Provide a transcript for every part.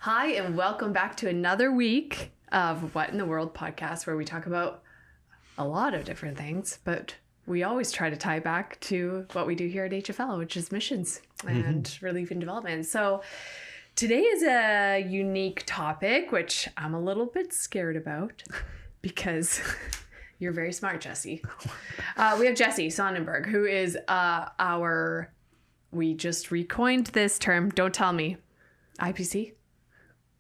Hi, and welcome back to another week of What in the World podcast, where we talk about a lot of different things, but we always try to tie back to what we do here at HFL, which is missions and relief and development. So today is a unique topic, which I'm a little bit scared about because you're very smart, Jesse. We have Jesse Sonnenburg, who is we just recoined this term, don't tell me, IPC?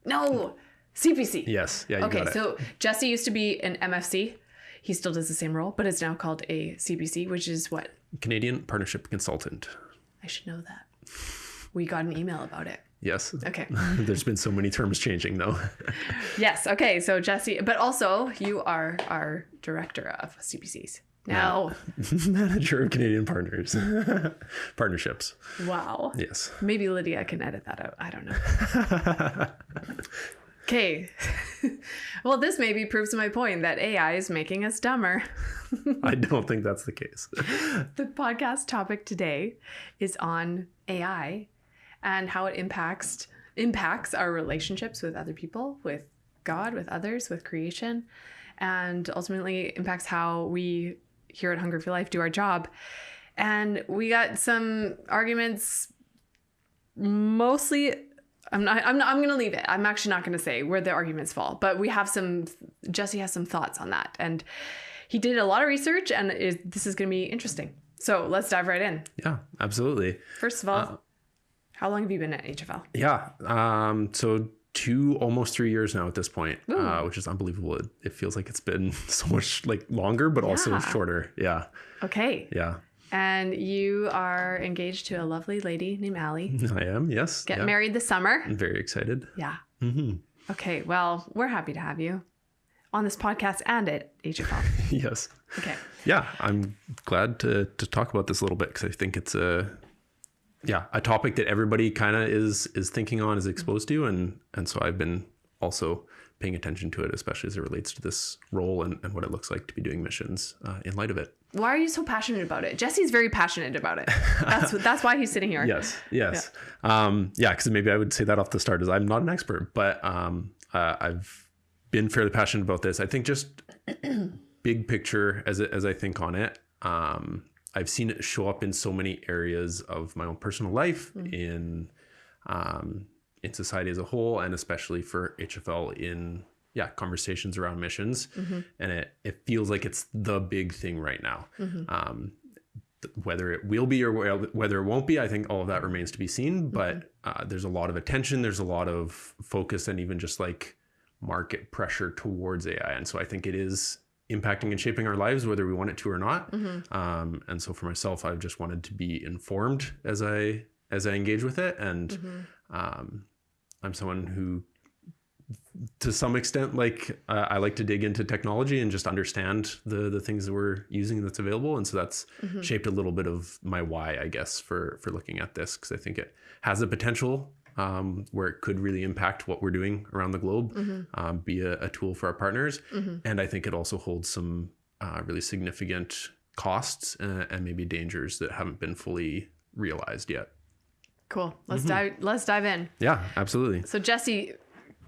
No, CPC. Yes. Yeah, you got it. So Jesse used to be an MFC. He still does the same role, but it's now called a CPC, which is what? Canadian Partnership Consultant. I should know that. We got an email about it. Yes. Okay. There's been so many terms changing, though. Yes. Okay. So Jesse, but also you are our director of CPCs. Now, Manager of Canadian Partnerships. Wow. Yes. Maybe Lydia can edit that out. I don't know. Okay. Well, this maybe proves my point that AI is making us dumber. I don't think that's the case. The podcast topic today is on AI and how it impacts our relationships with other people, with God, with others, with creation, and ultimately impacts how we here at Hunger for Life do our job. And we got some arguments, mostly I'm going to leave it. I'm actually not going to say where the arguments fall, but Jesse has some thoughts on that. And he did a lot of research, and this is going to be interesting. So let's dive right in. Yeah, absolutely. First of all, how long have you been at HFL? Yeah. So almost 3 years now at this point, which is unbelievable. It feels like it's been so much longer, but also shorter. Yeah. Okay. Yeah. And you are engaged to a lovely lady named Allie. I am. Yes. Get married this summer. I'm very excited. Yeah. Mm-hmm. Okay. Well, we're happy to have you on this podcast and at HFL. Yes. Okay. Yeah. I'm glad to talk about this a little bit because I think it's a topic that everybody kind of is thinking on, is exposed to. And so I've been also paying attention to it, especially as it relates to this role and what it looks like to be doing missions in light of it. Why are you so passionate about it? Jesse's very passionate about it. That's why he's sitting here. Yes. Yeah. Because maybe I would say that off the start, is I'm not an expert, but I've been fairly passionate about this. I think just big picture as I think on it, I've seen it show up in so many areas of my own personal life, in society as a whole, and especially for HFL in conversations around missions. And it feels like it's the big thing right now. Whether it will be or whether it won't be, I think all of that remains to be seen. But there's a lot of attention, there's a lot of focus, and even just market pressure towards AI. And so I think it is impacting and shaping our lives, whether we want it to or not. And so for myself, I've just wanted to be informed as I engage with it. And I'm someone who, to some extent, I like to dig into technology and just understand the things that we're using that's available. And so that's shaped a little bit of my why, I guess, for looking at this, because I think it has the potential where it could really impact what we're doing around the globe, be a tool for our partners. And I think it also holds some really significant costs and maybe dangers that haven't been fully realized yet. Cool. Let's dive in. Yeah, absolutely. So Jesse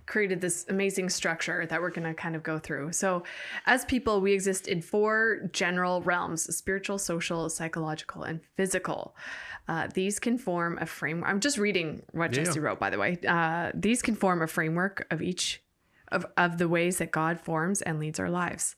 created this amazing structure that we're going to kind of go through. So as people, we exist in 4 general realms: spiritual, social, psychological, and physical. These can form a framework. I'm just reading what Jesse wrote, by the way. These can form a framework of each of the ways that God forms and leads our lives.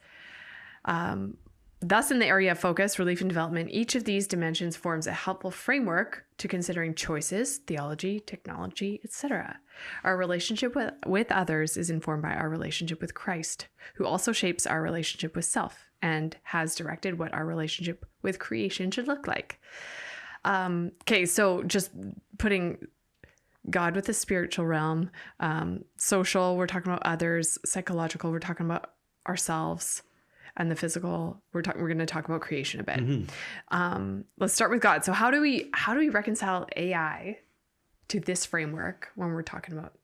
Thus, in the area of focus, relief and development, each of these dimensions forms a helpful framework to considering choices, theology, technology, etc. Our relationship with others is informed by our relationship with Christ, who also shapes our relationship with self and has directed what our relationship with creation should look like. Okay, so just putting God with the spiritual realm, social, we're talking about others, psychological, we're talking about ourselves, and the physical, we're going to talk about creation a bit. Let's start with God. So how do we reconcile AI to this framework when we're talking about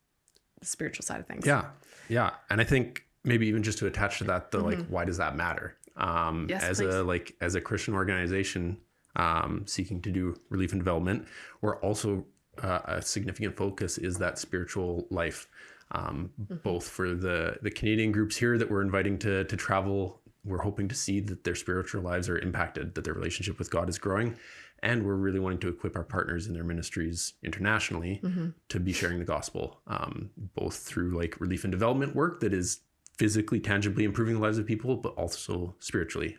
the spiritual side of things? Yeah. And I think maybe even just to attach to that, though, why does that matter? As a Christian organization seeking to do relief and development, we're also a significant focus is that spiritual life, both for the Canadian groups here that we're inviting to travel. We're hoping to see that their spiritual lives are impacted, that their relationship with God is growing. And we're really wanting to equip our partners in their ministries internationally to be sharing the gospel, both through like relief and development work that is physically, tangibly improving the lives of people, but also spiritually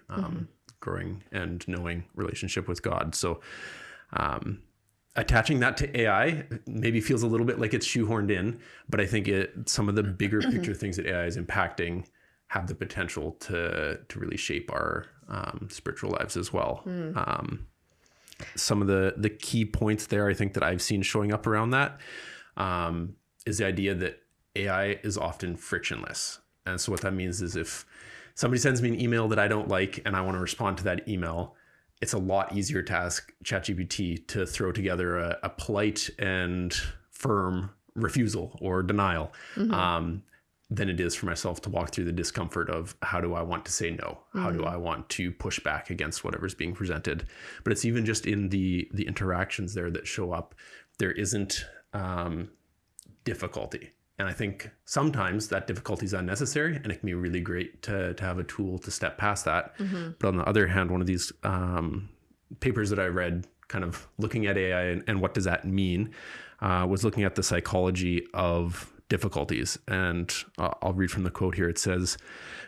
growing and knowing relationship with God. So attaching that to AI maybe feels a little bit like it's shoehorned in, but I think some of the bigger picture things that AI is impacting have the potential to really shape our spiritual lives as well. Some of the key points there, I think, that I've seen showing up around that is the idea that AI is often frictionless. And so what that means is if somebody sends me an email that I don't like and I want to respond to that email, it's a lot easier to ask ChatGPT to throw together a polite and firm refusal or denial than it is for myself to walk through the discomfort of how do I want to say no? How do I want to push back against whatever's being presented? But it's even just in the interactions there that show up, there isn't difficulty. And I think sometimes that difficulty is unnecessary and it can be really great to have a tool to step past that. But on the other hand, one of these papers that I read kind of looking at AI and what does that mean was looking at the psychology of difficulties. And I'll read from the quote here. It says,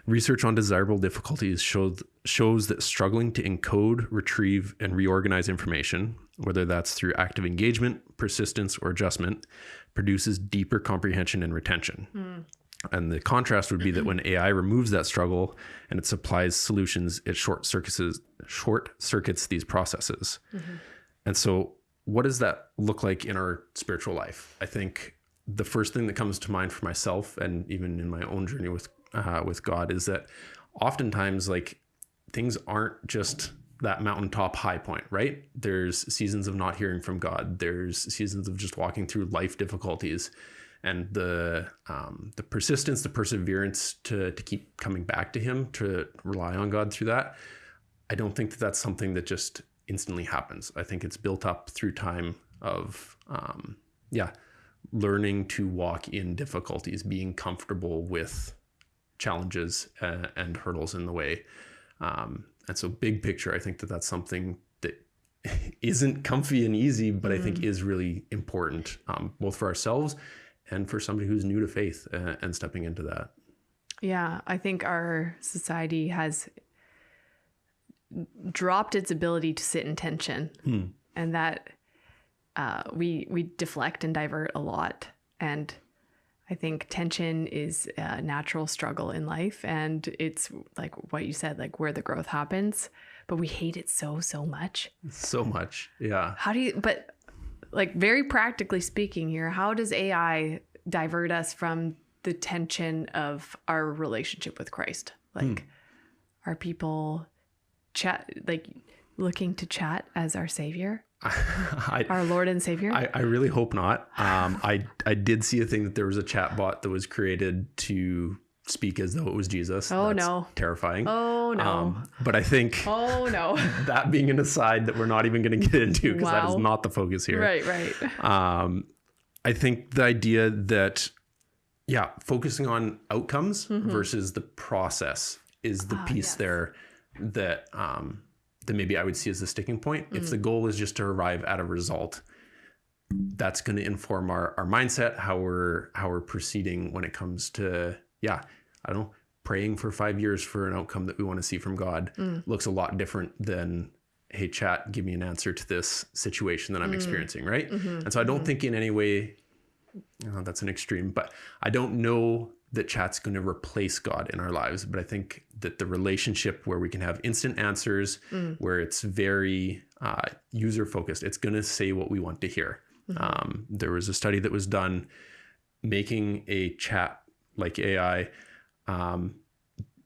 research on desirable difficulties shows that struggling to encode, retrieve, and reorganize information, whether that's through active engagement, persistence, or adjustment, produces deeper comprehension and retention. And the contrast would be that when AI removes that struggle and it supplies solutions, it short circuits these processes. And so what does that look like in our spiritual life? I think the first thing that comes to mind for myself and even in my own journey with God is that oftentimes like things aren't just that mountaintop high point, right? There's seasons of not hearing from God. There's seasons of just walking through life difficulties, and the persistence, the perseverance to keep coming back to Him, to rely on God through that. I don't think that that's something that just instantly happens. I think it's built up through time of, learning to walk in difficulties, being comfortable with challenges and hurdles in the way. And so big picture, I think that that's something that isn't comfy and easy, but I think is really important, both for ourselves and for somebody who's new to faith and stepping into that. Yeah, I think our society has dropped its ability to sit in tension, and that we deflect and divert a lot. And I think tension is a natural struggle in life, and it's like what you said, like where the growth happens, but we hate it so much. So much. Yeah. But like very practically speaking here, how does AI divert us from the tension of our relationship with Christ? Like are people looking to chat as our savior? Our Lord and Savior? I really hope not. I did see a thing that there was a chat bot that was created to speak as though it was Jesus. Oh, That's no. terrifying. Oh, no. But I think that being an aside that we're not even going to get into because that is not the focus here. Right. I think the idea that, focusing on outcomes versus the process is the piece there that that maybe I would see as a sticking point. If the goal is just to arrive at a result, that's going to inform our mindset, how we're proceeding when it comes to, I don't know, praying for 5 years for an outcome that we want to see from God looks a lot different than, hey, chat, give me an answer to this situation that I'm experiencing, right? And so I don't think in any way, that's an extreme, but I don't know that chat's going to replace God in our lives. But I think that the relationship where we can have instant answers, where it's very user focused, it's going to say what we want to hear. There was a study that was done making a chat like AI,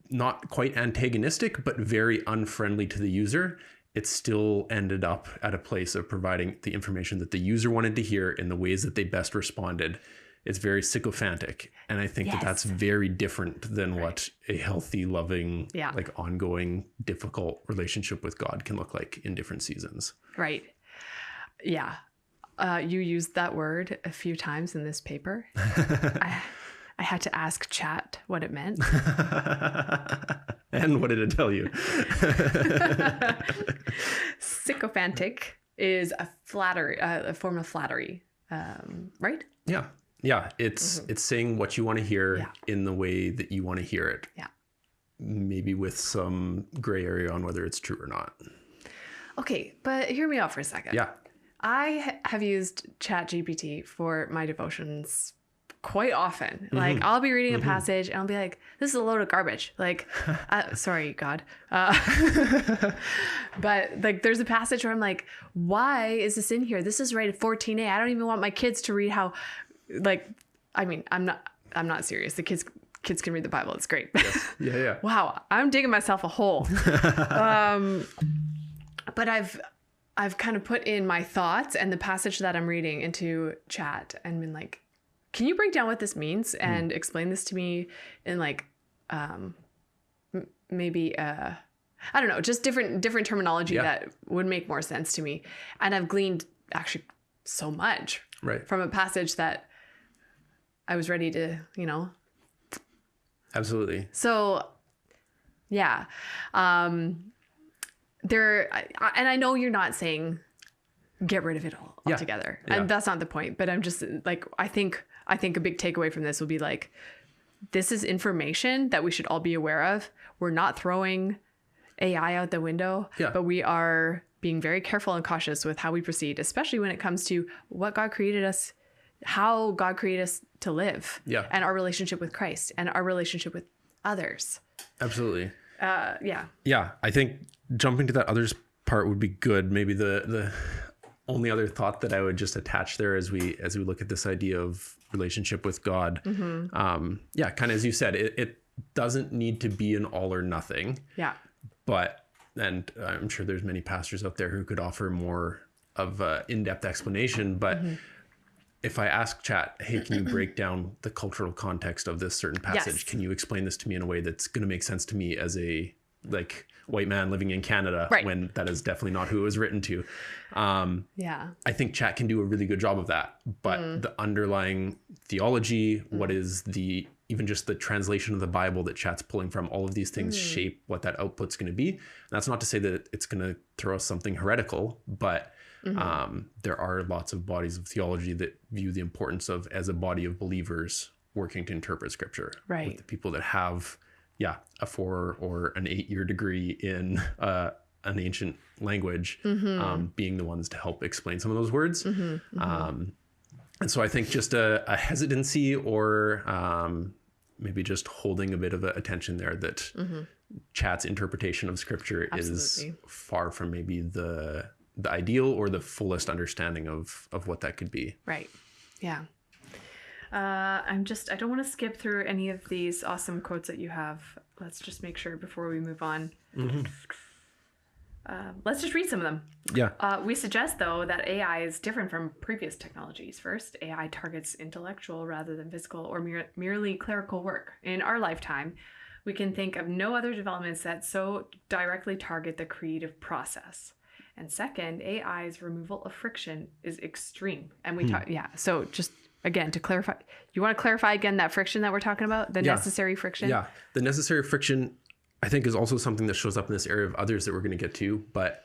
not quite antagonistic, but very unfriendly to the user. It still ended up at a place of providing the information that the user wanted to hear in the ways that they best responded. It's very sycophantic. And I think that that's very different than what a healthy, loving, like ongoing, difficult relationship with God can look like in different seasons. Right. Yeah. you used that word a few times in this paper. I had to ask Chat what it meant. And what did it tell you? Sycophantic is a form of flattery, right? Yeah. Yeah. It's saying what you want to hear in the way that you want to hear it. Yeah. Maybe with some gray area on whether it's true or not. Okay, but hear me out for a second. Yeah. I have used ChatGPT for my devotions quite often. Like, I'll be reading a passage and I'll be like, this is a load of garbage. Like, sorry, God. But like, there's a passage where I'm like, why is this in here? This is rated 14A. I don't even want my kids to read how, like, I mean, I'm not serious. The kids can read the Bible. It's great. Yes. Yeah. Wow. I'm digging myself a hole. But I've kind of put in my thoughts and the passage that I'm reading into Chat and been like, can you break down what this means and explain this to me in like, maybe, I don't know, just different terminology that would make more sense to me. And I've gleaned actually so much from a passage that I was ready to, Absolutely. So yeah. And I know you're not saying get rid of it all altogether. Yeah. And that's not the point, but I'm just like, I think a big takeaway from this would be like, this is information that we should all be aware of. We're not throwing AI out the window, but we are being very careful and cautious with how we proceed, especially when it comes to what God created us, how God created us to live, and our relationship with Christ and our relationship with others. Absolutely. Yeah. I think jumping to that others part would be good. Maybe the only other thought that I would just attach there as we look at this idea of relationship with God. Kind of as you said, it doesn't need to be an all or nothing. Yeah. But, and I'm sure there's many pastors out there who could offer more of an in-depth explanation, but if I ask Chat, hey, can you break down the cultural context of this certain passage? Yes. Can you explain this to me in a way that's going to make sense to me as a white man living in Canada, when that is definitely not who it was written to. I think Chat can do a really good job of that, but the underlying theology, what is even just the translation of the Bible that Chat's pulling from, all of these things shape what that output's going to be. And that's not to say that it's going to throw us something heretical, but there are lots of bodies of theology that view the importance of, as a body of believers, working to interpret scripture. Right. With the people that have a 4 or an 8-year degree in an ancient language, being the ones to help explain some of those words. And so I think just a hesitancy or maybe just holding a bit of attention there that Chat's interpretation of scripture is far from maybe the ideal or the fullest understanding of what that could be. Right. Yeah. I don't want to skip through any of these awesome quotes that you have. Let's just make sure before we move on. Let's just read some of them. Yeah. We suggest, though, that AI is different from previous technologies. First, AI targets intellectual rather than physical or merely clerical work. In our lifetime, we can think of no other developments that so directly target the creative process. And second, AI's removal of friction is extreme. And we talk, so just again, to clarify, you want to clarify again that friction that we're talking about, the necessary friction? Yeah, the necessary friction, I think, is also something that shows up in this area of others that we're going to get to. But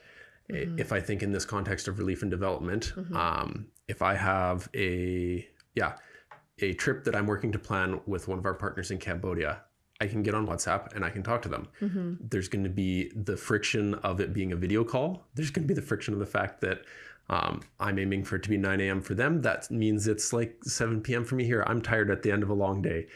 if I think in this context of relief and development, if I have a trip that I'm working to plan with one of our partners in Cambodia, I can get on WhatsApp and I can talk to them. There's going to be the friction of it being a video call. There's going to be the friction of the fact that I'm aiming for it to be 9 a.m. for them. That means it's like 7 p.m. for me here. I'm tired at the end of a long day.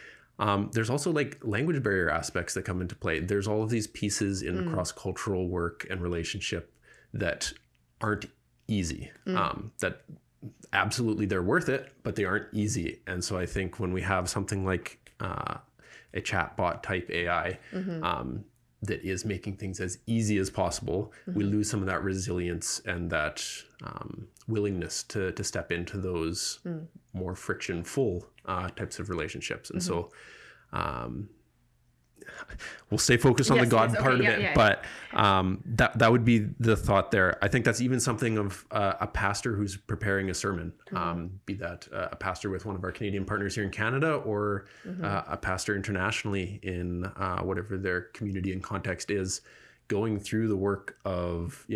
There's also like language barrier aspects that come into play. There's all of these pieces in cross-cultural work and relationship that aren't easy. That absolutely they're worth it, but they aren't easy. And so I think when we have something like a chatbot type AI that is making things as easy as possible, we lose some of that resilience and that willingness to step into those more friction-full types of relationships. And so, we'll stay focused on the God yes, part okay, of it, but that would be the thought there. I think that's even something of a pastor who's preparing a sermon, be that a pastor with one of our Canadian partners here in Canada, or a pastor internationally in whatever their community and context is, going through the work of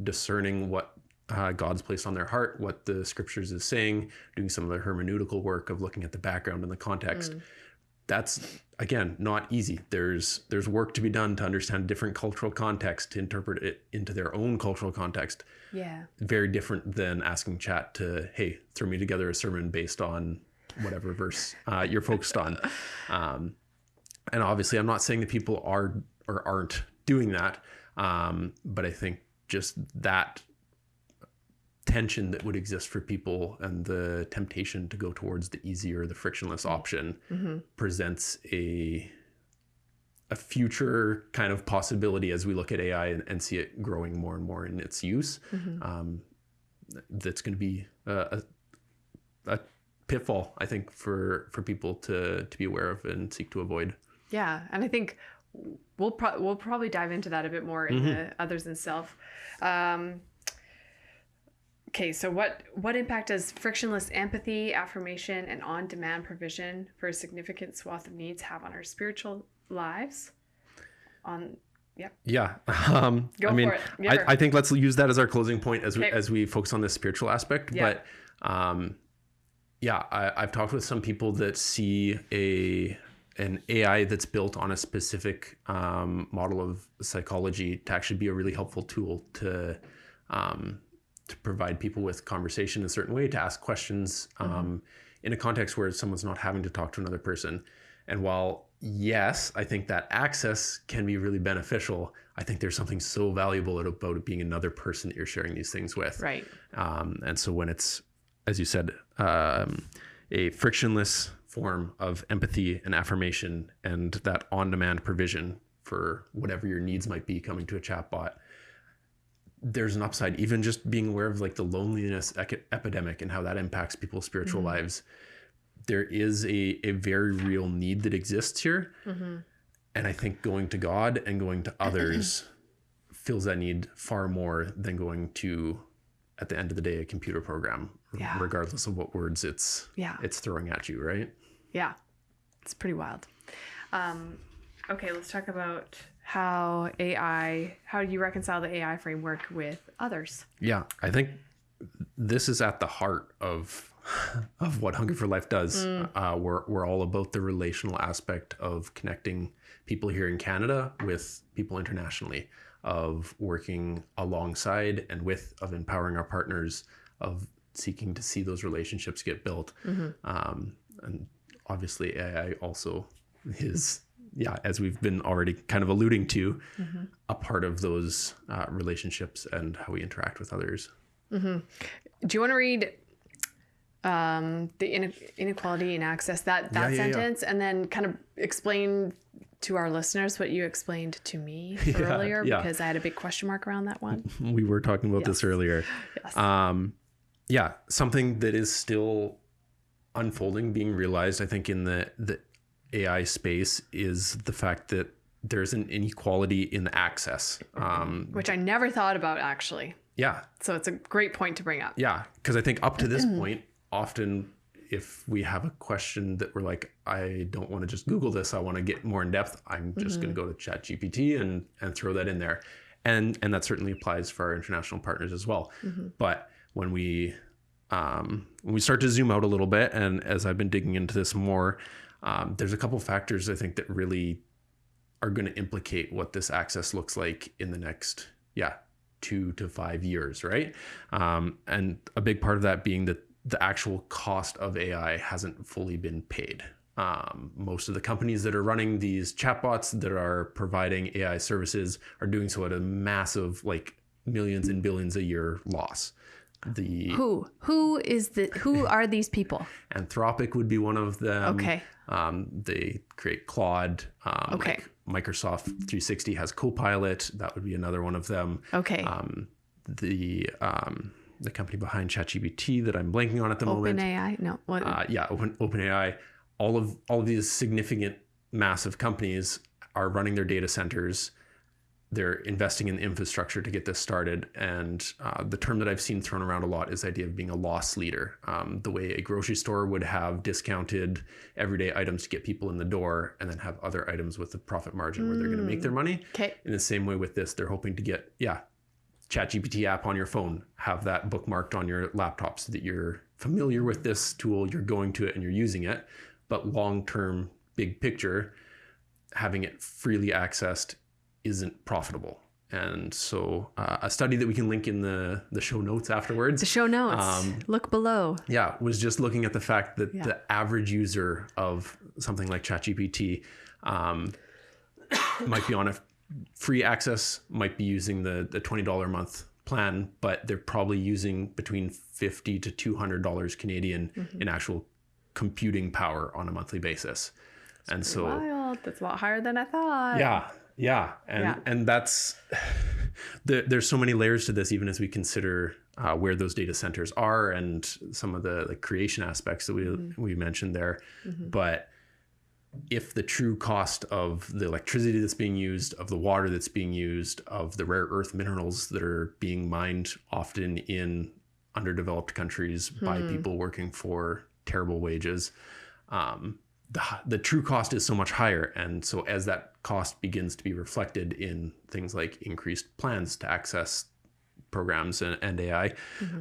discerning what God's placed on their heart, what the scriptures is saying, doing some of the hermeneutical work of looking at the background and the context. That's, again, not easy. There's work to be done to understand different cultural context, to interpret it into their own cultural context. Yeah. Very different than asking Chat to, hey, throw me together a sermon based on whatever verse you're focused on. And obviously, I'm not saying that people are or aren't doing that, but I think just that tension that would exist for people and the temptation to go towards the easier, the frictionless option presents a future kind of possibility as we look at AI and see it growing more and more in its use. That's going to be a pitfall, I think, for people to be aware of and seek to avoid. Yeah, and I think we'll probably dive into that a bit more in the Others and Self. Okay, so what impact does frictionless empathy, affirmation, and on-demand provision for a significant swath of needs have on our spiritual lives? Yeah. I think let's use that as our closing point as we focus on the spiritual aspect. Yeah. But I've talked with some people that see an AI that's built on a specific model of psychology to actually be a really helpful tool to provide people with conversation in a certain way, to ask questions in a context where someone's not having to talk to another person. And while, yes, I think that access can be really beneficial, I think there's something so valuable about it being another person that you're sharing these things with. Right. And so when it's, as you said, a frictionless form of empathy and affirmation and that on-demand provision for whatever your needs might be coming to a chatbot, there's an upside. Even just being aware of like the loneliness epidemic and how that impacts people's spiritual lives. There is a very real need that exists here. And I think going to God and going to others fills that need far more than going to, at the end of the day, a computer program, regardless of what words it's throwing at you, right? Yeah, it's pretty wild. Okay, let's talk about how you reconcile the AI framework with others. Yeah, I think this is at the heart of what Hunger for Life does. We're all about the relational aspect of connecting people here in Canada with people internationally, of working alongside and of empowering our partners, of seeking to see those relationships get built. And obviously AI also is, as we've been already kind of alluding to, a part of those relationships and how we interact with others. Do you want to read the inequality in access, that sentence, and then kind of explain to our listeners what you explained to me earlier, because I had a big question mark around that one. We were talking about this earlier. Yes. Something that is still unfolding, being realized, I think, in the AI space is the fact that there's an inequality in the access. Which I never thought about, actually. Yeah. So it's a great point to bring up. Yeah, because I think up to this point, often if we have a question that we're like, I don't want to just Google this, I want to get more in depth, I'm just going to go to ChatGPT and throw that in there. And that certainly applies for our international partners as well. But when we start to zoom out a little bit, and as I've been digging into this more, there's a couple factors I think that really are going to implicate what this access looks like in the next 2 to 5 years, right? And a big part of that being that the actual cost of AI hasn't fully been paid. Most of the companies that are running these chatbots that are providing AI services are doing so at a massive, like, millions and billions a year loss. Who are these people? Anthropic would be one of them. Okay. They create Claude. Okay. Like Microsoft 360 has Copilot. That would be another one of them. Okay. The company behind ChatGPT that I'm blanking on at the moment. OpenAI? No. What? OpenAI. All of these significant, massive companies are running their data centers. They're investing in infrastructure to get this started. And the term that I've seen thrown around a lot is the idea of being a loss leader. The way a grocery store would have discounted everyday items to get people in the door and then have other items with a profit margin where they're going to make their money. Okay. In the same way with this, they're hoping to get, ChatGPT app on your phone, have that bookmarked on your laptop so that you're familiar with this tool, you're going to it and you're using it. But long-term, big picture, having it freely accessed isn't profitable. And so a study that we can link in the show notes afterwards. The show notes, look below. Yeah, was just looking at the fact that the average user of something like ChatGPT might be on a free access, might be using the $20 a month plan, but they're probably using between $50 to $200 Canadian in actual computing power on a monthly basis. And so wild. That's a lot higher than I thought. Yeah. And that's, there's so many layers to this, even as we consider where those data centers are and some of the creation aspects that we mentioned there. But if the true cost of the electricity that's being used, of the water that's being used, of the rare earth minerals that are being mined often in underdeveloped countries by people working for terrible wages, the true cost is so much higher. And so as that cost begins to be reflected in things like increased plans to access programs and AI,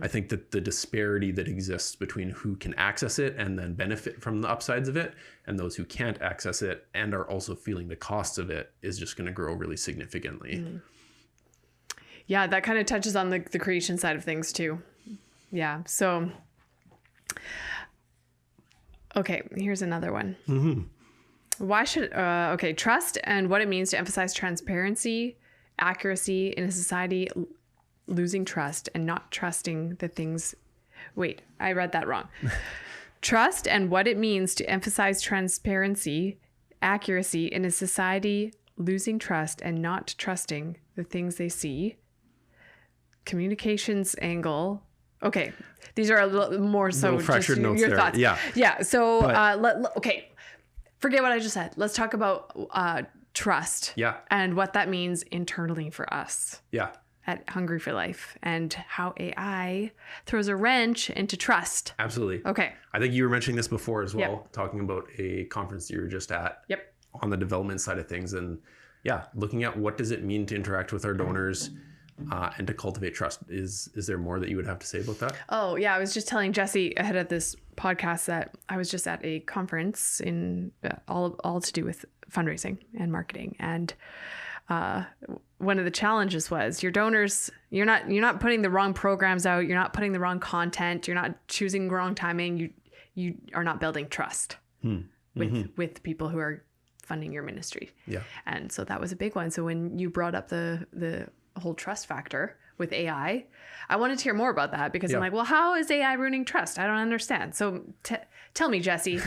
I think that the disparity that exists between who can access it and then benefit from the upsides of it and those who can't access it and are also feeling the costs of it is just going to grow really significantly. Yeah, that kind of touches on the creation side of things too. Yeah. So, okay, here's another one. Why should, trust and what it means to emphasize transparency, accuracy in a society losing trust and not trusting the things. Wait, I read that wrong. Trust and what it means to emphasize transparency, accuracy in a society losing trust and not trusting the things they see. Communications angle. Okay, these are a little more so just your thoughts. Yeah. So, okay, forget what I just said. Let's talk about trust. Yeah. And what that means internally for us. Yeah. At Hungry for Life and how AI throws a wrench into trust. Absolutely. Okay. I think you were mentioning this before as well, talking about a conference you were just at on the development side of things. And looking at what does it mean to interact with our donors and to cultivate trust. Is there more that you would have to say about that? Oh, yeah. I was just telling Jesse ahead of this podcast that I was just at a conference in all to do with fundraising and marketing. And one of the challenges was your donors, you're not putting the wrong programs out. You're not putting the wrong content. You're not choosing wrong timing. You are not building trust with people who are funding your ministry. Yeah. And so that was a big one. So when you brought up the whole trust factor with AI, I wanted to hear more about that because I'm like, well, how is AI ruining trust? I don't understand. So tell me, Jesse,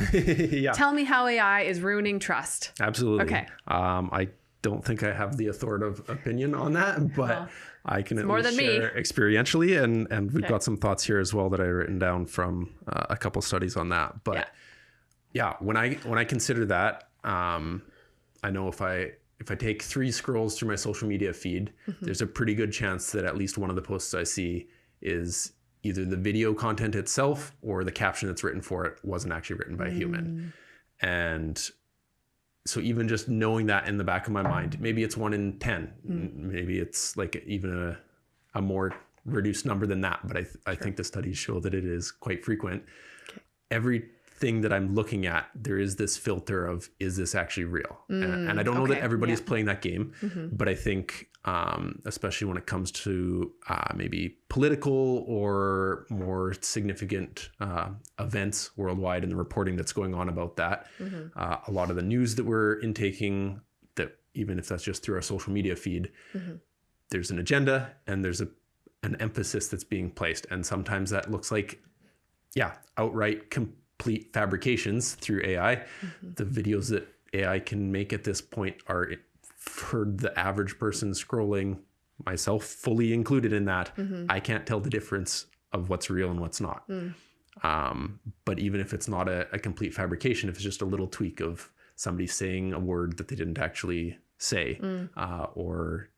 tell me how AI is ruining trust. Absolutely. Okay. I don't think I have the authoritative opinion on that, but I can at least share experientially, and we've got some thoughts here as well that I've written down from a couple studies on that. But when I consider that, I know if I take 3 scrolls through my social media feed, there's a pretty good chance that at least one of the posts I see is either the video content itself or the caption that's written for it wasn't actually written by a human. And so even just knowing that in the back of my mind, maybe it's 1 in 10, maybe it's like even a more reduced number than that. But I think the studies show that it is quite frequent. Okay. Everything that I'm looking at, there is this filter of, is this actually real? And I don't know that everybody's playing that game, but I think especially when it comes to maybe political or more significant events worldwide and the reporting that's going on about that. A lot of the news that we're intaking, that even if that's just through our social media feed, there's an agenda and there's an emphasis that's being placed. And sometimes that looks like, outright complete fabrications through AI. The videos that AI can make at this point are, for the average person scrolling, myself fully included in that, I can't tell the difference of what's real and what's not. But even if it's not a complete fabrication, if it's just a little tweak of somebody saying a word that they didn't actually say, or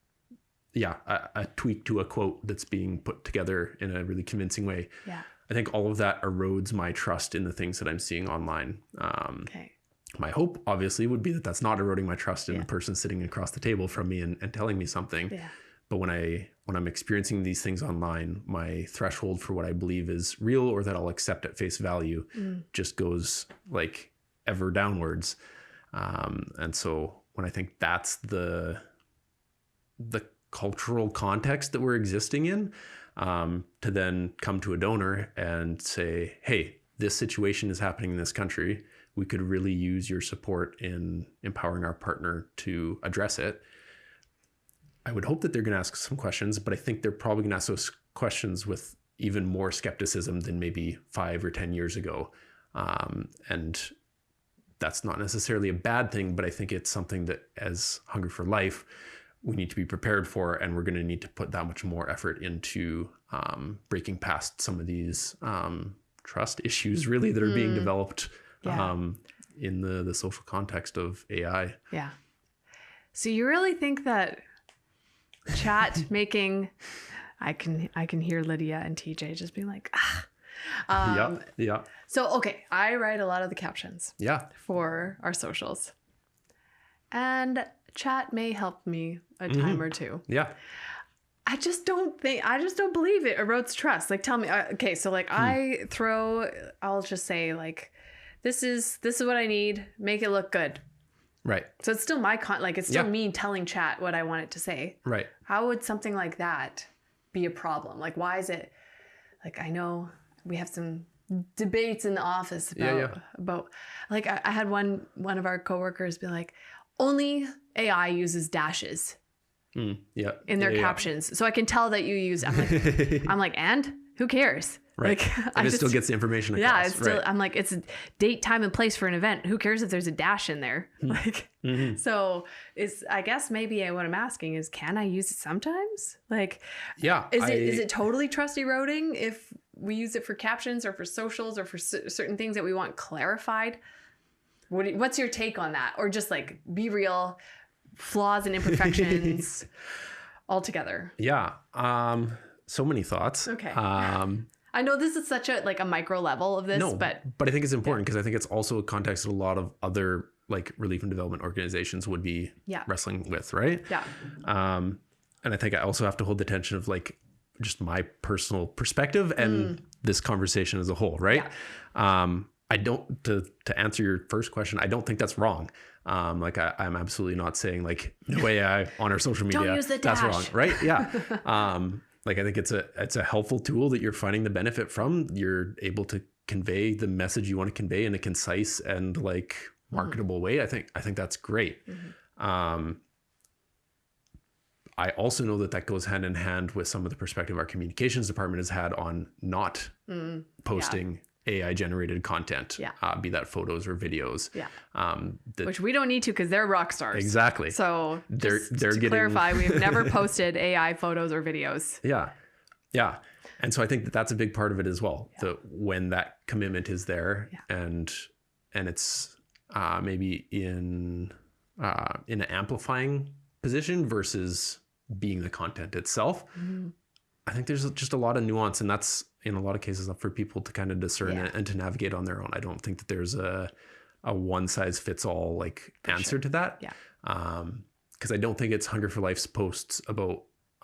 a tweak to a quote that's being put together in a really convincing way. Yeah. I think all of that erodes my trust in the things that I'm seeing online. My hope, obviously, would be that that's not eroding my trust in the person sitting across the table from me and telling me something. Yeah. But when I'm experiencing these things online, my threshold for what I believe is real or that I'll accept at face value just goes like ever downwards. And so when I think that's the cultural context that we're existing in, to then come to a donor and say, hey, this situation is happening in this country. We could really use your support in empowering our partner to address it. I would hope that they're going to ask some questions, but I think they're probably going to ask those questions with even more skepticism than maybe 5 or 10 years ago. And that's not necessarily a bad thing, but I think it's something that as Hungry for Life, we need to be prepared for, and we're going to need to put that much more effort into breaking past some of these trust issues really that are being developed in the social context of AI. Yeah. So you really think that chat making, I can hear Lydia and TJ just being like, yeah. So, okay, I write a lot of the captions for our socials, and chat may help me a time or two. Yeah. I just don't believe it erodes trust. Like, tell me, okay, so like I'll just say like, this is what I need. Make it look good. Right. So it's still it's still me telling chat what I want it to say. Right. How would something like that be a problem? Like, why is it, like, I know we have some debates in the office about like, I had one of our coworkers be like, only AI uses dashes in their captions. So I can tell that you use, I'm like, and who cares? Right. Like, it still gets the information across. Yeah, it's still, I'm like, it's a date, time, and place for an event. Who cares if there's a dash in there? Like, so I guess maybe what I'm asking is, can I use it sometimes? Like, is it totally trust eroding if we use it for captions or for socials or for certain things that we want clarified? What's your take on that? Or just like, be real, flaws and imperfections altogether? Yeah. So many thoughts. Okay. I know this is such a micro level of this, but I think it's important because I think it's also a context that a lot of other like relief and development organizations would be wrestling with, right? Yeah. And I think I also have to hold the tension of like just my personal perspective and this conversation as a whole, right? Yeah. I don't, to answer your first question, I don't think that's wrong. Like I'm absolutely not saying like no AI on our social media. Don't use the dash. That's wrong, right? Yeah. Like I think it's a helpful tool that you're finding the benefit from. You're able to convey the message you want to convey in a concise and like marketable way. I think that's great. I also know that goes hand in hand with some of the perspective our communications department has had on not posting AI generated content, be that photos or videos. Which we don't need to because they're rock stars. Exactly. So they're getting... clarify, we've never posted AI photos or videos. Yeah. And so I think that's a big part of it as well. That when that commitment is there and it's maybe in an amplifying position versus being the content itself, I think there's just a lot of nuance, and that's in a lot of cases up for people to kind of discern and to navigate on their own. I don't think that there's a one size fits all like answer to that. Because I don't think it's Hunger for Life's posts about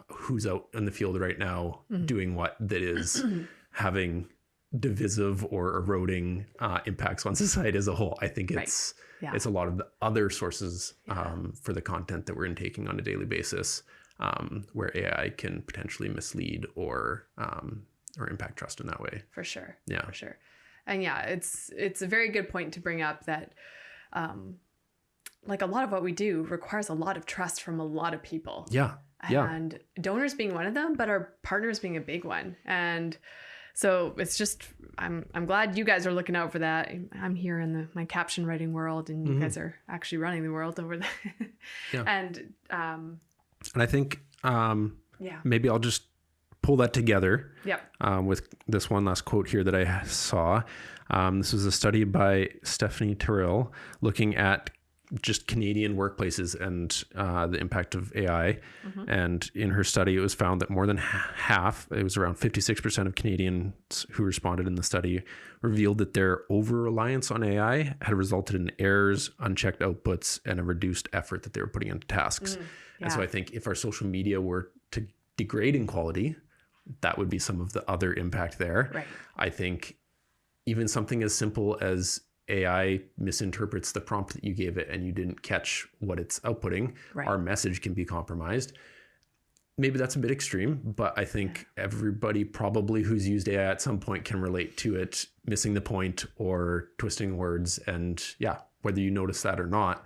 who's out in the field right now doing what that is having divisive or eroding impacts on society as a whole. I think it's a lot of the other sources for the content that we're intaking on a daily basis, where AI can potentially mislead or impact trust in that way. For sure. Yeah. For sure. And it's a very good point to bring up that like a lot of what we do requires a lot of trust from a lot of people. And donors being one of them, but our partners being a big one. And so it's just, I'm glad you guys are looking out for that. I'm here in my caption writing world, and you guys are actually running the world over there. And I think maybe I'll just pull that together with this one last quote here that I saw. This was a study by Stephanie Terrell looking at just Canadian workplaces and the impact of AI. And in her study, it was found that more than half, it was around 56% of Canadians who responded in the study, revealed that their over-reliance on AI had resulted in errors, unchecked outputs, and a reduced effort that they were putting into tasks. And so I think if our social media were to degrade in quality, that would be some of the other impact there. Right. I think even something as simple as AI misinterprets the prompt that you gave it and you didn't catch what it's outputting, our message can be compromised. Maybe that's a bit extreme, but I think everybody probably who's used AI at some point can relate to it missing the point or twisting words. And whether you notice that or not,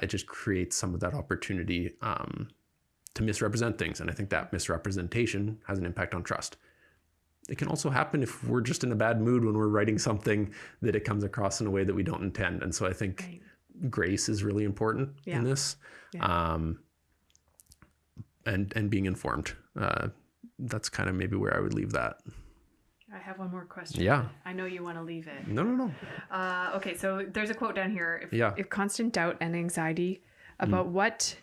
it just creates some of that opportunity to misrepresent things. And I think that misrepresentation has an impact on trust. It can also happen if we're just in a bad mood when we're writing something that it comes across in a way that we don't intend. And so I think grace is really important in this. And being informed. That's kind of maybe where I would leave that. I have one more question. Yeah. I know you want to leave it. No. Okay, so there's a quote down here. If constant doubt and anxiety about what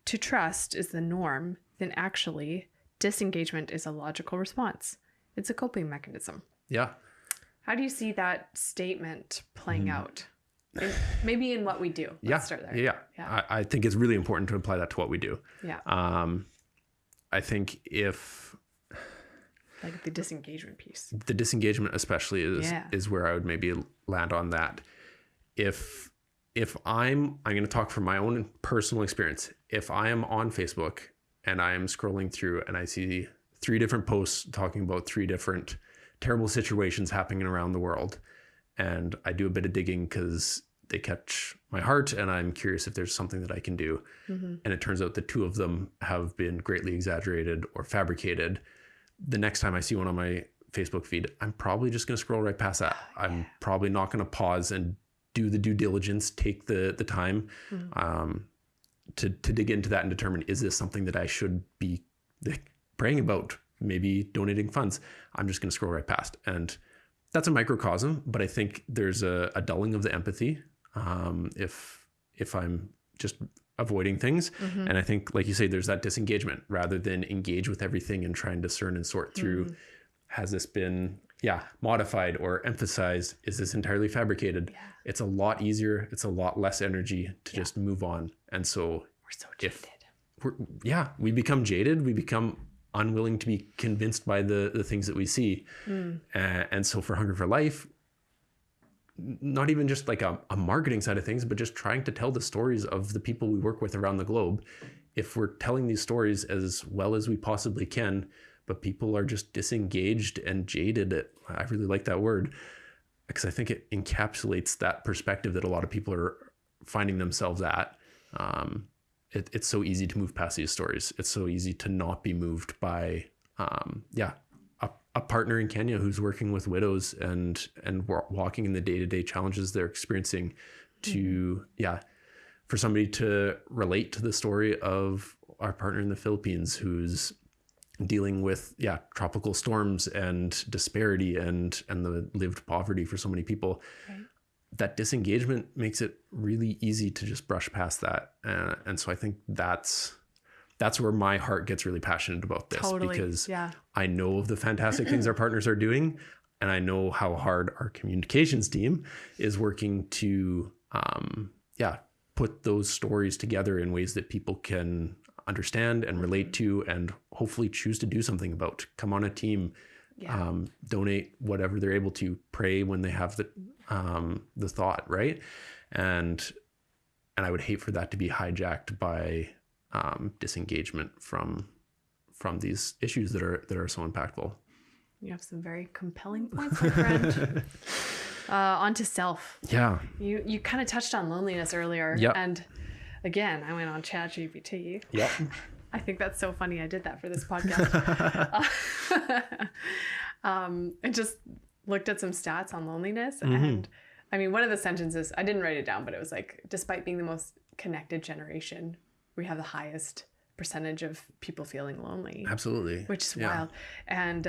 to trust is the norm, then actually disengagement is a logical response. It's a coping mechanism. Yeah. How do you see that statement playing out? Maybe in what we do. Let's start there. Yeah. I think it's really important to apply that to what we do. Yeah. I think if... Like the disengagement piece. The disengagement especially is where I would maybe land on that. If I'm going to talk from my own personal experience. If I am on Facebook and I am scrolling through and I see 3 different posts talking about 3 different terrible situations happening around the world, and I do a bit of digging because they catch my heart and I'm curious if there's something that I can do. And it turns out that 2 of them have been greatly exaggerated or fabricated. The next time I see one on my Facebook feed, I'm probably just going to scroll right past that. I'm probably not going to pause and do the due diligence, take the time to dig into that and determine, is this something that I should be praying about, maybe donating funds? I'm just going to scroll right past. And that's a microcosm, but I think there's a dulling of the empathy if I'm just avoiding things. And I think, like you say, there's that disengagement rather than engage with everything and try and discern and sort through, has this been modified or emphasized? Is this entirely fabricated? It's a lot easier. It's a lot less energy to just move on. And so we're so jaded. We become jaded. We become unwilling to be convinced by the things that we see. And so for Hunger for Life, not even just like a marketing side of things, but just trying to tell the stories of the people we work with around the globe. If we're telling these stories as well as we possibly can, but people are just disengaged and jaded, I really like that word, because I think it encapsulates that perspective that a lot of people are finding themselves at. It's so easy to move past these stories. It's so easy to not be moved by, a partner in Kenya who's working with widows and walking in the day-to-day challenges they're experiencing, to, for somebody to relate to the story of our partner in the Philippines who's dealing with, tropical storms and disparity and the lived poverty for so many people. That disengagement makes it really easy to just brush past that. And so I think that's where my heart gets really passionate about this, because I know of the fantastic things our partners are doing. And I know how hard our communications team is working to, put those stories together in ways that people can understand and relate to, and hopefully choose to do something about. Come on a team, donate whatever they're able to, pray when they have the thought, right? And I would hate for that to be hijacked by disengagement from these issues that are so impactful. You have some very compelling points, my friend. On to self. Yeah. You kind of touched on loneliness earlier. Yep. And again, I went on ChatGPT. Yep. I think that's so funny. I did that for this podcast. I just looked at some stats on loneliness. And I mean, one of the sentences, I didn't write it down, but it was like, despite being the most connected generation, we have the highest percentage of people feeling lonely. Absolutely. Which is wild. And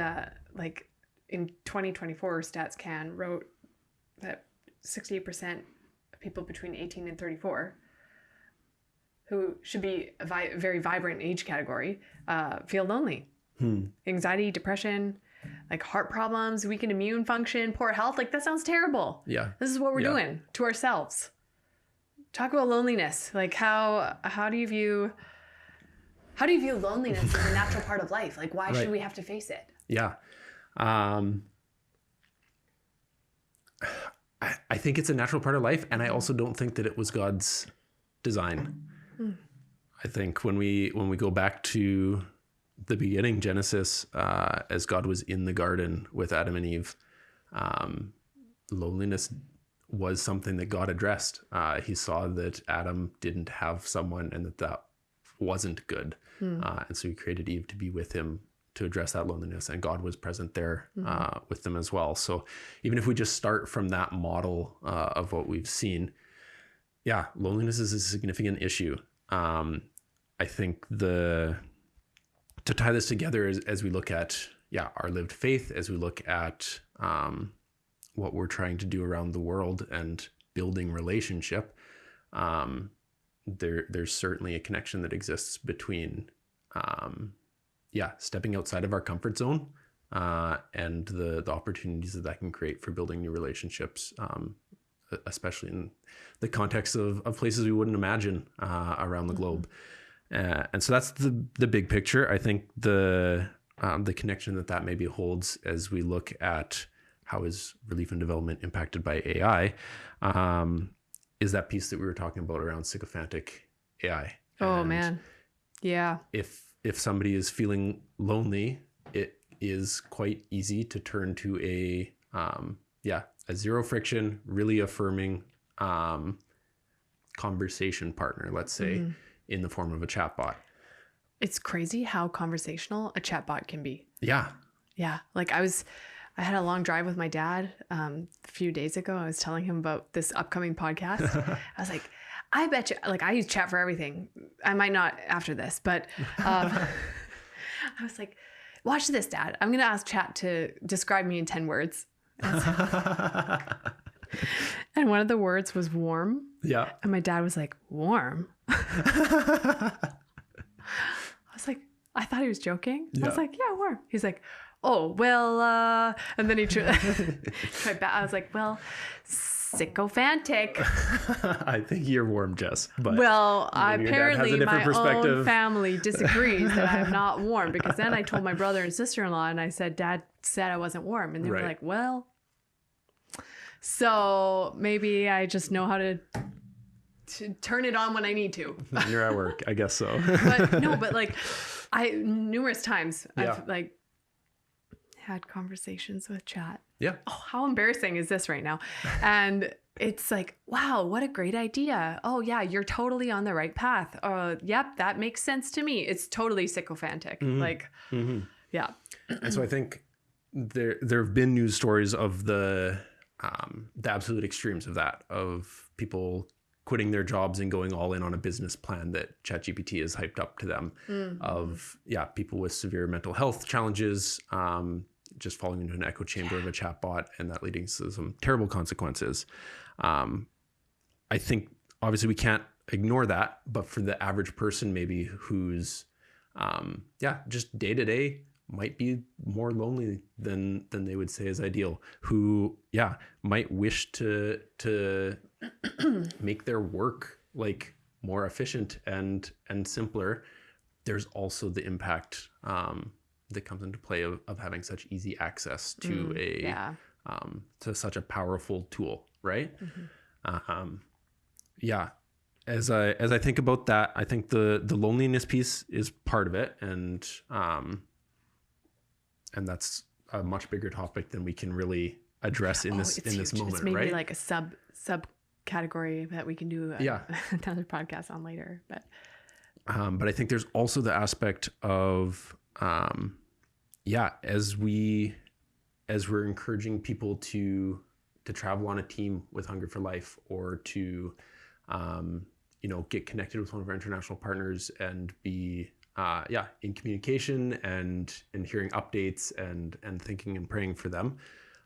like in 2024, StatsCan wrote that 68% of people between 18 and 34 who should be a very vibrant age category feel lonely. Anxiety, depression, like heart problems, weakened immune function, poor health. Like that sounds terrible. Yeah. This is what we're doing to ourselves. Talk about loneliness. Like how do you view loneliness as a natural part of life? Like why should we have to face it? Yeah. I think it's a natural part of life, and I also don't think that it was God's design. I think when we go back to the beginning, Genesis, as God was in the garden with Adam and Eve, loneliness was something that God addressed. He saw that Adam didn't have someone and that wasn't good. And so he created Eve to be with him to address that loneliness, and God was present there with them as well. So even if we just start from that model of what we've seen, loneliness is a significant issue. I think to tie this together as we look at our lived faith, as we look at what we're trying to do around the world and building relationship, there's certainly a connection that exists between stepping outside of our comfort zone and the opportunities that can create for building new relationships, especially in the context of places we wouldn't imagine around the globe. And so that's the big picture. I think the connection that maybe holds as we look at how is relief and development impacted by AI is that piece that we were talking about around sycophantic AI. Oh, man. Yeah. If somebody is feeling lonely, it is quite easy to turn to a zero friction, really affirming conversation partner, let's say, in the form of a chatbot. It's crazy how conversational a chatbot can be. Yeah. Yeah. Like I had a long drive with my dad a few days ago. I was telling him about this upcoming podcast. I was like, I bet you, like I use chat for everything. I might not after this, but I was like, watch this, Dad. I'm going to ask chat to describe me in 10 words. And one of the words was warm. Yeah. And my dad was like, warm? I was like, I thought he was joking. I was like, yeah, warm. He's like, oh, well, and then he tried back. I was like, well, sycophantic. I think you're warm, Jess. But well, apparently my own family disagrees that I'm not warm, because then I told my brother and sister-in-law and I said, Dad said I wasn't warm. And they were like, well, so maybe I just know how to turn it on when I need to. You're at work. I guess so. but like numerous times I've like had conversations with chat. Yeah. Oh, how embarrassing is this right now? And it's like, wow, what a great idea. Oh yeah, you're totally on the right path. Yep, that makes sense to me. It's totally sycophantic. Yeah. And so I think there have been news stories of the absolute extremes of that, of people quitting their jobs and going all in on a business plan that ChatGPT has hyped up to them, of people with severe mental health challenges, just falling into an echo chamber of a chatbot, and that leading to some terrible consequences. I think obviously we can't ignore that, but for the average person maybe who's just day to day might be more lonely than they would say is ideal, who might wish to make their work like more efficient and simpler. There's also the impact that comes into play of having such easy access to to such a powerful tool, right? As I think about that, I think the loneliness piece is part of it, and that's a much bigger topic than we can really address in this moment, it's maybe right? like a sub category that we can do another podcast on later. But I think there's also the aspect of as we're encouraging people to travel on a team with Hunger for Life, or to get connected with one of our international partners and be in communication and hearing updates and thinking and praying for them.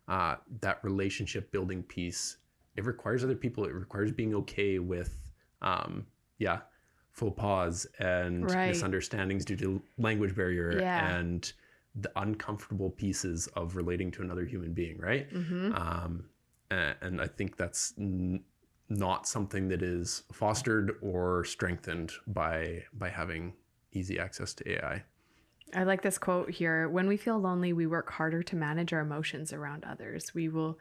That relationship building piece, it requires other people. It requires being okay with faux pas and Right. misunderstandings due to language barrier Yeah. and the uncomfortable pieces of relating to another human being, right? And I think that's not something that is fostered or strengthened by having easy access to AI. I like this quote here. When we feel lonely, we work harder to manage our emotions around others. We will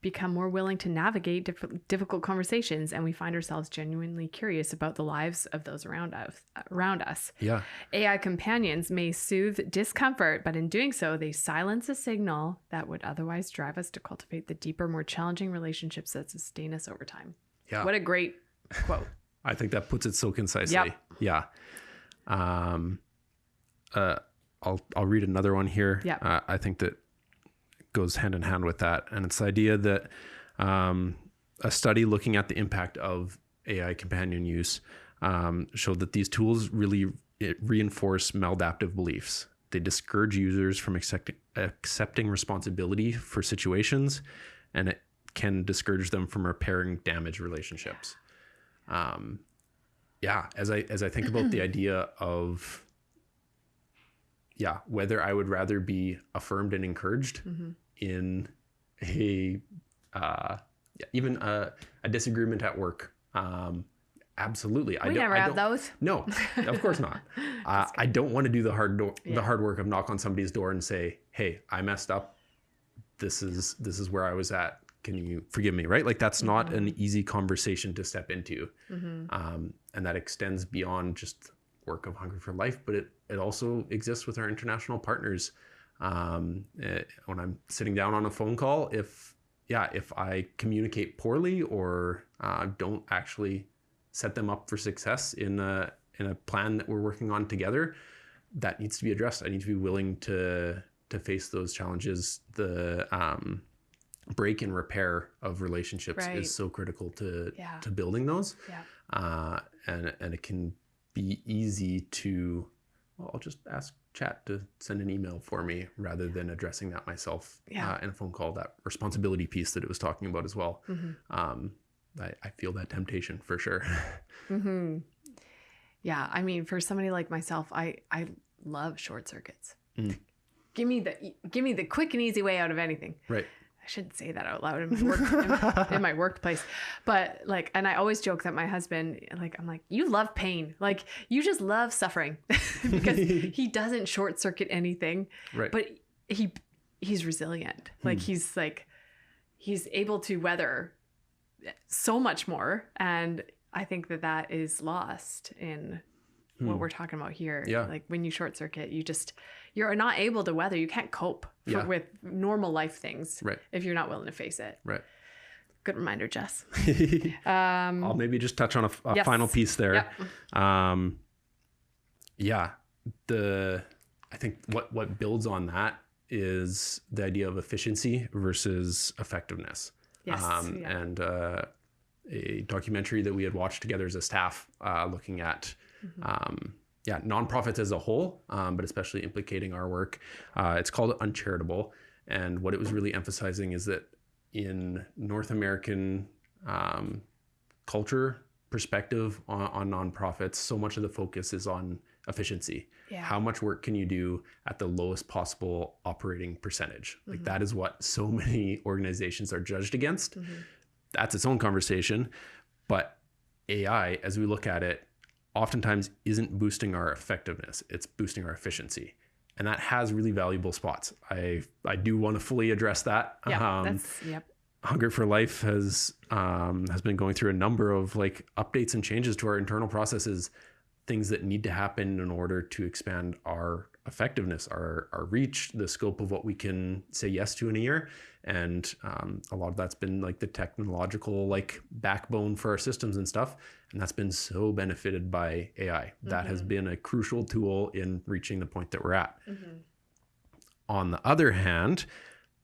become more willing to navigate difficult conversations, and we find ourselves genuinely curious about the lives of those around us. Yeah. AI companions may soothe discomfort, but in doing so, they silence a signal that would otherwise drive us to cultivate the deeper, more challenging relationships that sustain us over time. Yeah. What a great quote. I think that puts it so concisely. Yep. Yeah. I'll read another one here. Yep. I think that goes hand in hand with that. And it's the idea that a study looking at the impact of AI companion use showed that these tools really reinforce maladaptive beliefs. They discourage users from accepting responsibility for situations, and it can discourage them from repairing damaged relationships. As I think about the idea of whether I would rather be affirmed and encouraged in even a disagreement at work. Absolutely. We never have those. No, of course not. I don't want to do the hard work of knock on somebody's door and say, hey, I messed up. This is where I was at. Can you forgive me? Right? Like that's not an easy conversation to step into. And that extends beyond just work of Hungry for Life, but it also exists with our international partners. When I'm sitting down on a phone call, if I communicate poorly or don't actually set them up for success in a plan that we're working on together, that needs to be addressed. I need to be willing to face those challenges. The break and repair of relationships is so critical to building those. And it can be easy to, I'll just ask Chat to send an email for me rather than addressing that myself in a phone call. That responsibility piece that it was talking about as well. I feel that temptation for sure. Yeah, I mean, for somebody like myself, I love short circuits. Give me the quick and easy way out of anything. Right. I shouldn't say that out loud in my workplace, but like, and I always joke that my husband, like, I'm like, you love pain. Like you just love suffering because he doesn't short circuit anything, right. But he's resilient. Like he's able to weather so much more. And I think that is lost in what we're talking about here. Yeah. Like when you short circuit, you're not able to weather. You can't cope with normal life things if you're not willing to face it. Right. Good reminder, Jess. I'll maybe just touch on a final piece there. Yep. I think what builds on that is the idea of efficiency versus effectiveness. Yes. And a documentary that we had watched together as a staff looking at nonprofits as a whole, but especially implicating our work. It's called Uncharitable. And what it was really emphasizing is that in North American culture perspective on nonprofits, so much of the focus is on efficiency. How much work can you do at the lowest possible operating percentage? Like that is what so many organizations are judged against. That's its own conversation. But AI, as we look at it, oftentimes isn't boosting our effectiveness. It's boosting our efficiency. And that has really valuable spots. I do want to fully address that. Hungry for Life has been going through a number of like updates and changes to our internal processes, things that need to happen in order to expand our effectiveness, our reach, the scope of what we can say yes to in a year. And a lot of that's been like the technological like backbone for our systems and stuff. And that's been so benefited by AI. That has been a crucial tool in reaching the point that we're at. On the other hand,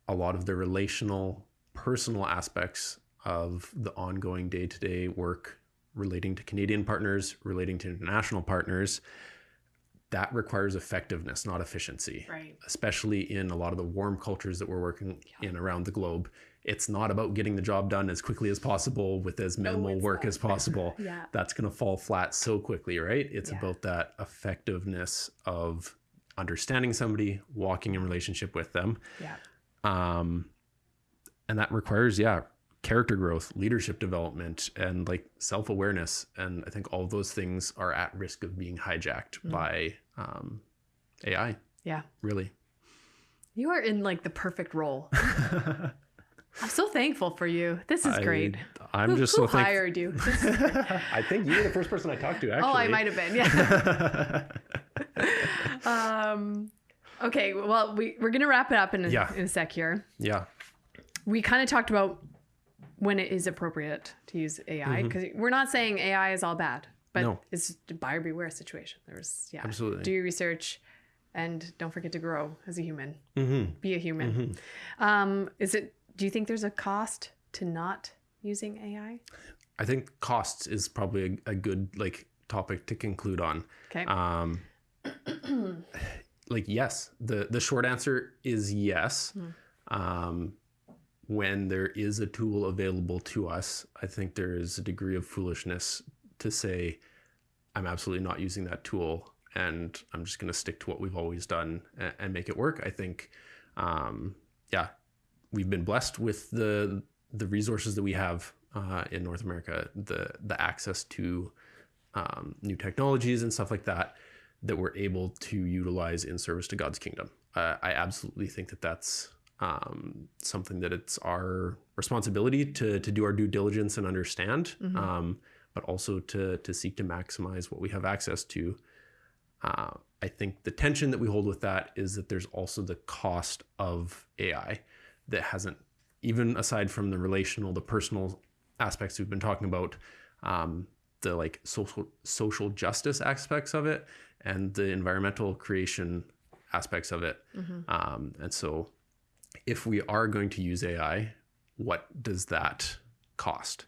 a lot of the relational, personal aspects of the ongoing day-to-day work relating to Canadian partners, relating to international partners, that requires effectiveness, not efficiency. Right. Especially in a lot of the warm cultures that we're working in around the globe. it's not about getting the job done as quickly as possible with as minimal work as possible. Yeah. That's going to fall flat so quickly, right? It's Yeah. about that effectiveness of understanding somebody, walking in relationship with them. Yeah. And that requires, character growth, leadership development, and like self-awareness. And I think all of those things are at risk of being hijacked by AI. Yeah. Really. You are in like the perfect role. I'm so thankful for you. This is great. I'm just Who so thankful. hired you? I think you were the first person I talked to, actually. Oh, I might have been. Yeah. Okay. Well, we're going to wrap it up in a sec here. Yeah. We kind of talked about when it is appropriate to use AI, because we're not saying AI is all bad, but it's a buyer beware situation. Absolutely. Do your research and don't forget to grow as a human. Be a human. Do you think there's a cost to not using AI? I think costs is probably a good like topic to conclude on. Okay. Like, yes, the short answer is yes. When there is a tool available to us, I think there is a degree of foolishness to say, I'm absolutely not using that tool and I'm just going to stick to what we've always done and make it work. I think, we've been blessed with the resources that we have in North America, the access to new technologies and stuff like that we're able to utilize in service to God's kingdom. I absolutely think that that's something that it's our responsibility to do our due diligence and understand, but also to seek to maximize what we have access to. I think the tension that we hold with that is that there's also the cost of AI that hasn't, even aside from the relational, the personal aspects we've been talking about, the like social justice aspects of it and the environmental creation aspects of it. And so if we are going to use AI, what does that cost?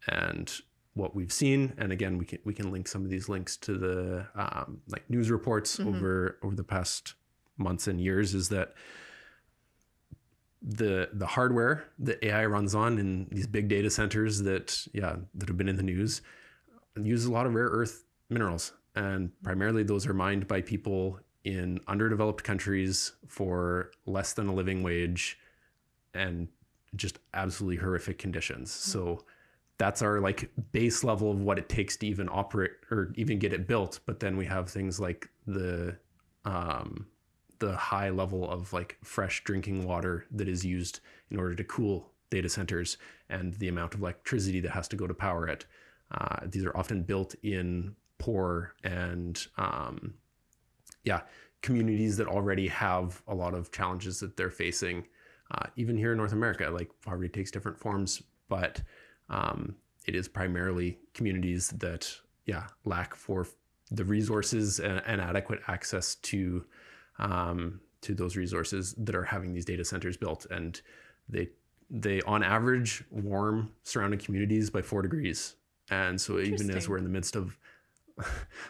And what we've seen, and again, we can link some of these links to the like news reports over the past months and years, is that the hardware that AI runs on in these big data centers that have been in the news uses a lot of rare earth minerals, and primarily those are mined by people in underdeveloped countries for less than a living wage and just absolutely horrific conditions. So that's our like base level of what it takes to even operate or even get it built. But then we have things like the high level of like fresh drinking water that is used in order to cool data centers and the amount of electricity that has to go to power it. These are often built in poor and communities that already have a lot of challenges that they're facing. Even here in North America, like poverty takes different forms, but it is primarily communities that lack for the resources and adequate access to those resources that are having these data centers built. And they on average warm surrounding communities by 4 degrees. And so even as we're in the midst of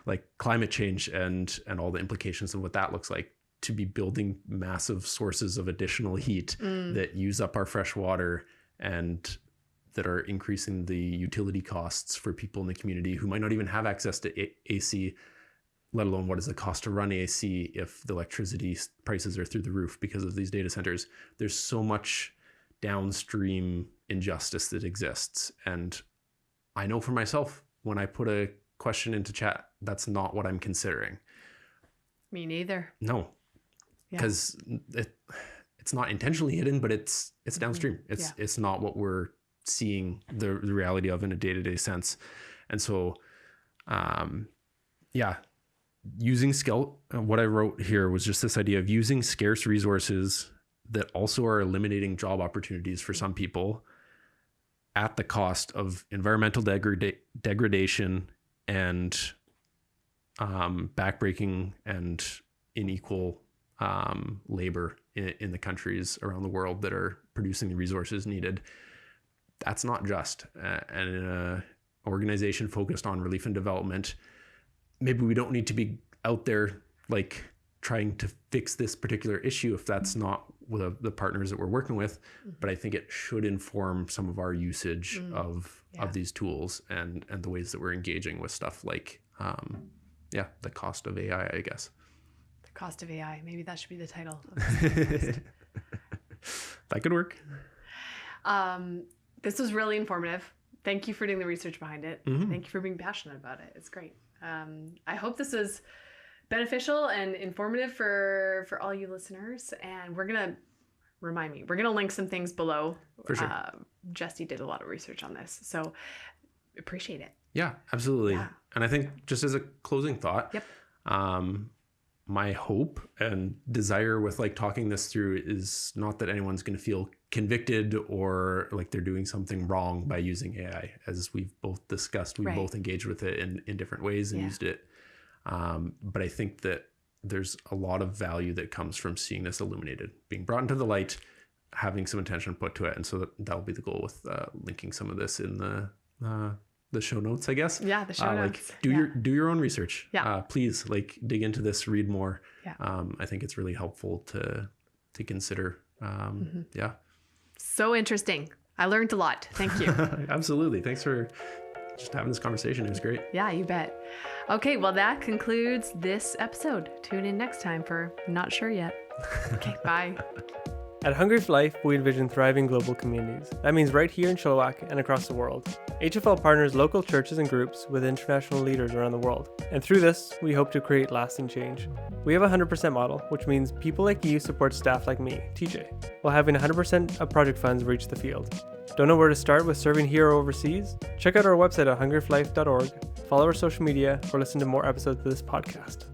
like climate change and all the implications of what that looks like, to be building massive sources of additional heat that use up our fresh water and that are increasing the utility costs for people in the community who might not even have access to AC, let alone what is the cost to run AC if the electricity prices are through the roof because of these data centers. There's so much downstream injustice that exists. And I know for myself, when I put a question into chat, that's not what I'm considering. Me neither. No, because it's not intentionally hidden, but it's downstream. It's not what we're seeing the reality of in a day-to-day sense. And so, using skill, what I wrote here was just this idea of using scarce resources that also are eliminating job opportunities for some people at the cost of environmental degradation and backbreaking and unequal labor in the countries around the world that are producing the resources needed. That's not just. And in an organization focused on relief and development, maybe we don't need to be out there like trying to fix this particular issue if that's not the partners that we're working with, but I think it should inform some of our usage of these tools and the ways that we're engaging with stuff like, the cost of AI, I guess. The cost of AI. Maybe that should be the title of this. That could work. This was really informative. Thank you for doing the research behind it. Thank you for being passionate about it. It's great. I hope this was beneficial and informative for all you listeners. And we're going to link some things below. For sure. Jesse did a lot of research on this, so appreciate it. Yeah, absolutely. Yeah. And I think just as a closing thought, my hope and desire with like talking this through is not that anyone's going to feel convicted or like they're doing something wrong by using AI. As we've both discussed, we've both engaged with it in different ways and used it. But I think that there's a lot of value that comes from seeing this illuminated, being brought into the light, having some attention put to it. And so that'll be the goal with linking some of this in the show notes, I guess. Yeah, the show notes. Like do your own research. Yeah. Please like dig into this, read more. Yeah. I think it's really helpful to consider. Yeah. So interesting. I learned a lot. Thank you. Absolutely. Thanks for just having this conversation. It was great. Yeah, you bet. Okay, well, that concludes this episode. Tune in next time for Not Sure Yet. Okay, bye. At Hungry for Life, we envision thriving global communities. That means right here in Chilliwack and across the world. HFL partners local churches and groups with international leaders around the world. And through this, we hope to create lasting change. We have a 100% model, which means people like you support staff like me, TJ, while having 100% of project funds reach the field. Don't know where to start with serving here or overseas? Check out our website at hungryforlife.org, follow our social media, or listen to more episodes of this podcast.